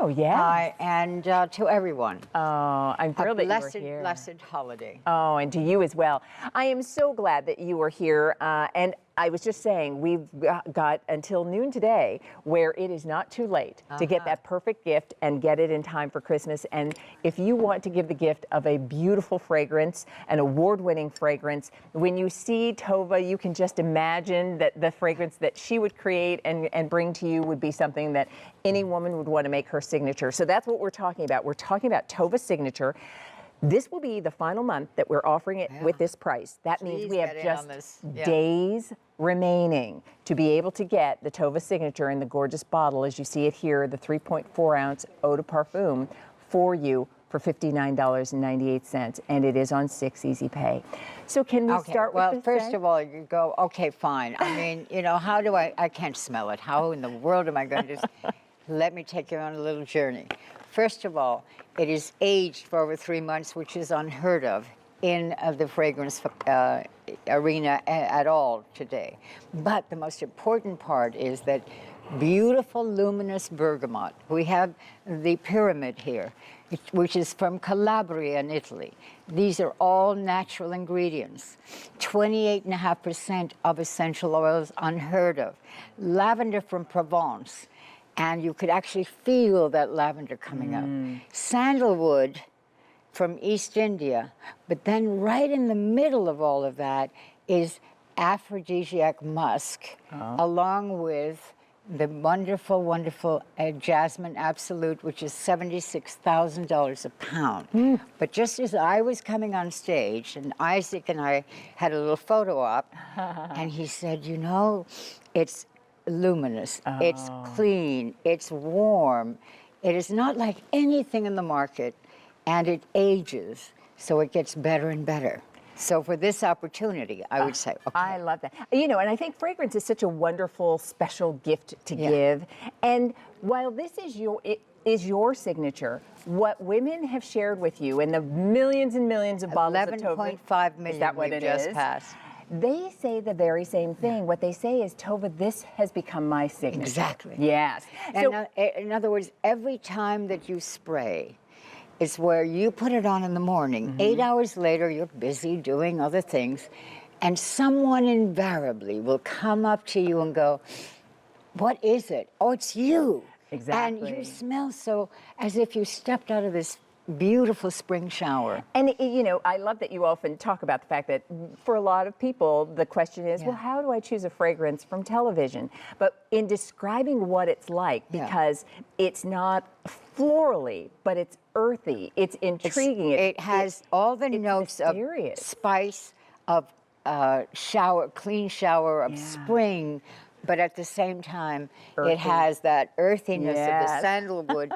Oh, yeah. And to everyone. Oh, I'm thrilled that you were here. Blessed holiday. Oh, and to you as well. I am so glad that you were here. And I was just saying, we've got until noon today where it is not too late to get that perfect gift and get it in time for Christmas. And if you want to give the gift of a beautiful fragrance, an award-winning fragrance, when you see Tova, you can just imagine that the fragrance that she would create and bring to you would be something that any woman would want to make her signature. So that's what we're talking about. We're talking about Tova Signature. This will be the final month that we're offering it with this price. That means we have just days remaining to be able to get the Tova Signature in the gorgeous bottle, as you see it here, the 3.4 ounce Eau de Parfum for you for $59.98, and it is on 6 easy pay. So can we start with well, first of all, you go, okay, fine. I mean, you know, how do I can't smell it. How in the world am I going to just, let me take you on a little journey. First of all, it is aged for over 3 months, which is unheard of in the fragrance arena at all today. But the most important part is that beautiful luminous bergamot. We have the pyramid here, which is from Calabria in Italy. These are all natural ingredients. 28.5% of essential oils, unheard of. Lavender from Provence, and you could actually feel that lavender coming up. Sandalwood from East India, but then right in the middle of all of that is aphrodisiac musk, along with the wonderful, wonderful Jasmine Absolute, which is $76,000 a pound. But just as I was coming on stage, and Isaac and I had a little photo op, and he said, you know, it's luminous, it's clean, it's warm. It is not like anything in the market, and it ages, so it gets better and better. So for this opportunity, I would say, okay. I love that. You know, and I think fragrance is such a wonderful, special gift to give. And while this is your signature, what women have shared with you and the millions and millions of bottles of Tova, 11.5 million is that what we've it just is? passed. They say the very same thing. What they say is, Tova, this has become my signature. Exactly. Yes. And So, in other words, every time that you spray, it's where you put it on in the morning. 8 hours later, you're busy doing other things, and someone invariably will come up to you and go, what is it? Oh, it's you. Exactly. And you smell so as if you stepped out of this beautiful spring shower. And, you know, I love that you often talk about the fact that for a lot of people, the question is, well, how do I choose a fragrance from television? But in describing what it's like, because it's not florally, but it's earthy, it's intriguing. It has all the notes mysterious. Of spice, of clean shower, of spring, but at the same time, it has that earthiness of the sandalwood.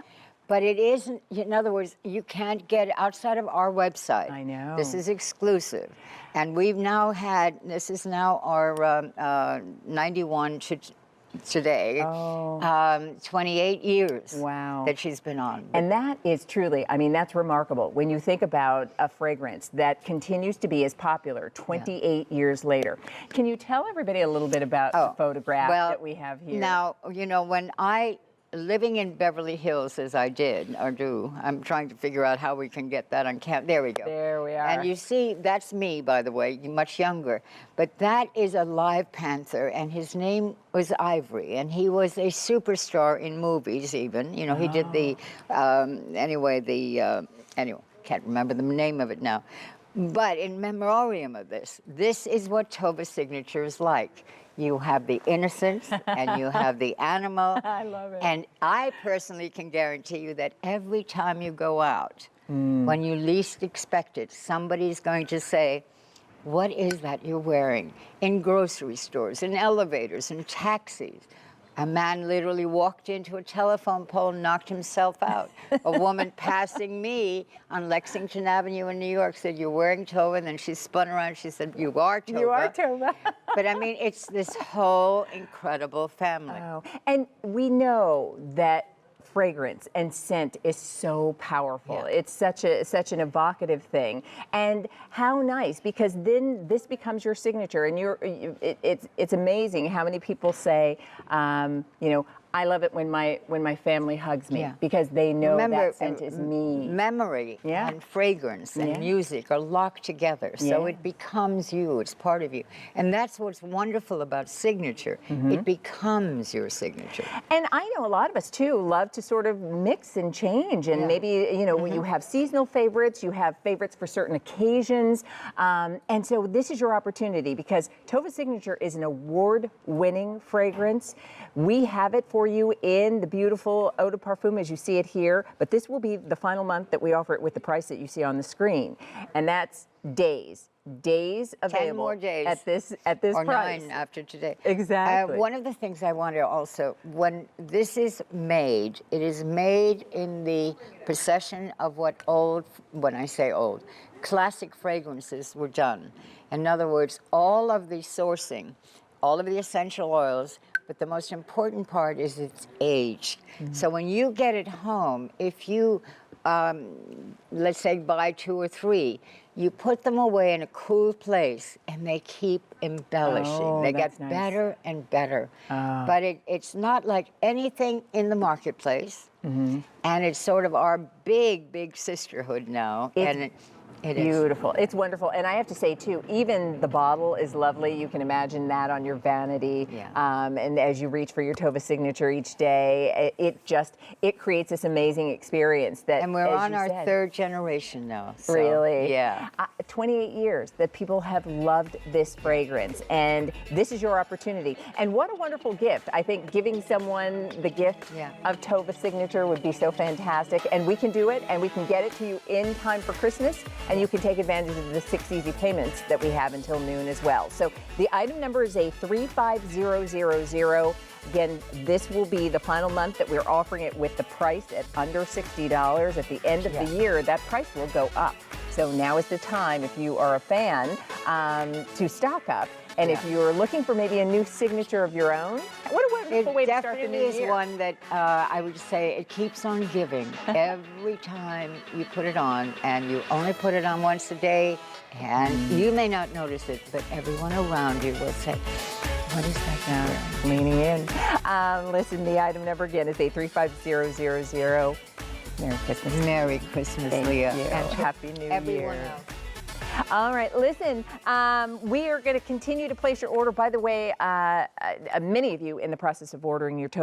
But it isn't, in other words, you can't get it outside of our website. I know. This is exclusive. And we've now had, this is now our 91 to today, 28 years that she's been on. And that is truly, I mean, that's remarkable. When you think about a fragrance that continues to be as popular 28 years later. Can you tell everybody a little bit about the photograph that we have here? Now, you know, when living in Beverly Hills as I did, or do, I'm trying to figure out how we can get that on camera. There we go. There we are. And you see, that's me, by the way, much younger. But that is a live panther, and his name was Ivory, and he was a superstar in movies even. You know, he did the, anyway, can't remember the name of it now. But in memoriam of this is what Tova Signature is like. You have the innocence and you have the animal. I love it. And I personally can guarantee you that every time you go out, when you least expect it, somebody's going to say, what is that you're wearing? In grocery stores, in elevators, in taxis. A man literally walked into a telephone pole and knocked himself out. A woman passing me on Lexington Avenue in New York said, you're wearing Tova, and then she spun around, she said, you are Tova. You are Tova. But I mean, it's this whole incredible family. Oh. And we know that fragrance and scent is so powerful. Yeah. It's such an evocative thing. And how nice, because then this becomes your signature, and it's amazing how many people say, you know, I love it when my family hugs me Yeah. because they know Remember, that scent is me. Memory Yeah. and fragrance and Yeah. music are locked together, so Yeah. it becomes you. It's part of you, and that's what's wonderful about signature. It becomes your signature. And I know a lot of us too love to sort of mix and change, and Yeah. maybe you have seasonal favorites, you have favorites for certain occasions, and so this is your opportunity because Tova Signature is an award-winning fragrance. We have it for you in the beautiful Eau de Parfum as you see it here, but this will be the final month that we offer it with the price that you see on the screen, and that's days available 10 more days at this or price. 9 after today. Exactly. One of the things I want to also, when this is made, it is made in the procession of when I say old, classic fragrances were done. In other words, all of the sourcing, all of the essential oils, but the most important part is its age. So when you get it home, if you, let's say, buy 2 or 3, you put them away in a cool place, and they keep embellishing. Oh, They that's get nice. better and better. But it's not like anything in the marketplace, and it's sort of our big sisterhood now. It is. Beautiful. It's wonderful. And I have to say, too, even the bottle is lovely. You can imagine that on your vanity. Yeah. And as you reach for your Tova Signature each day, it creates this amazing experience. And we're as on you our said, 3rd generation now. So, Really? Yeah. 28 years that people have loved this fragrance, and this is your opportunity. And what a wonderful gift. I think giving someone the gift of Tova Signature would be so fantastic. And we can do it, and we can get it to you in time for Christmas, and you can take advantage of the 6 easy payments that we have until noon as well. So the item number is A35000. Again, this will be the final month that we're offering it with the price at under $60. At the end of the year, that price will go up. So now is the time, if you are a fan, to stock up. And if you're looking for maybe a new signature of your own, what a wonderful way to start the new year. It definitely is one that I would say it keeps on giving every time you put it on, and you only put it on once a day, and you may not notice it, but everyone around you will say, what is that? Leaning in. Listen, the item number again is A35000. Merry Christmas. Merry Christmas, Leah. And Happy New everyone Year. else. All right, listen, we are going to continue to place your order. By the way, many of you in the process of ordering your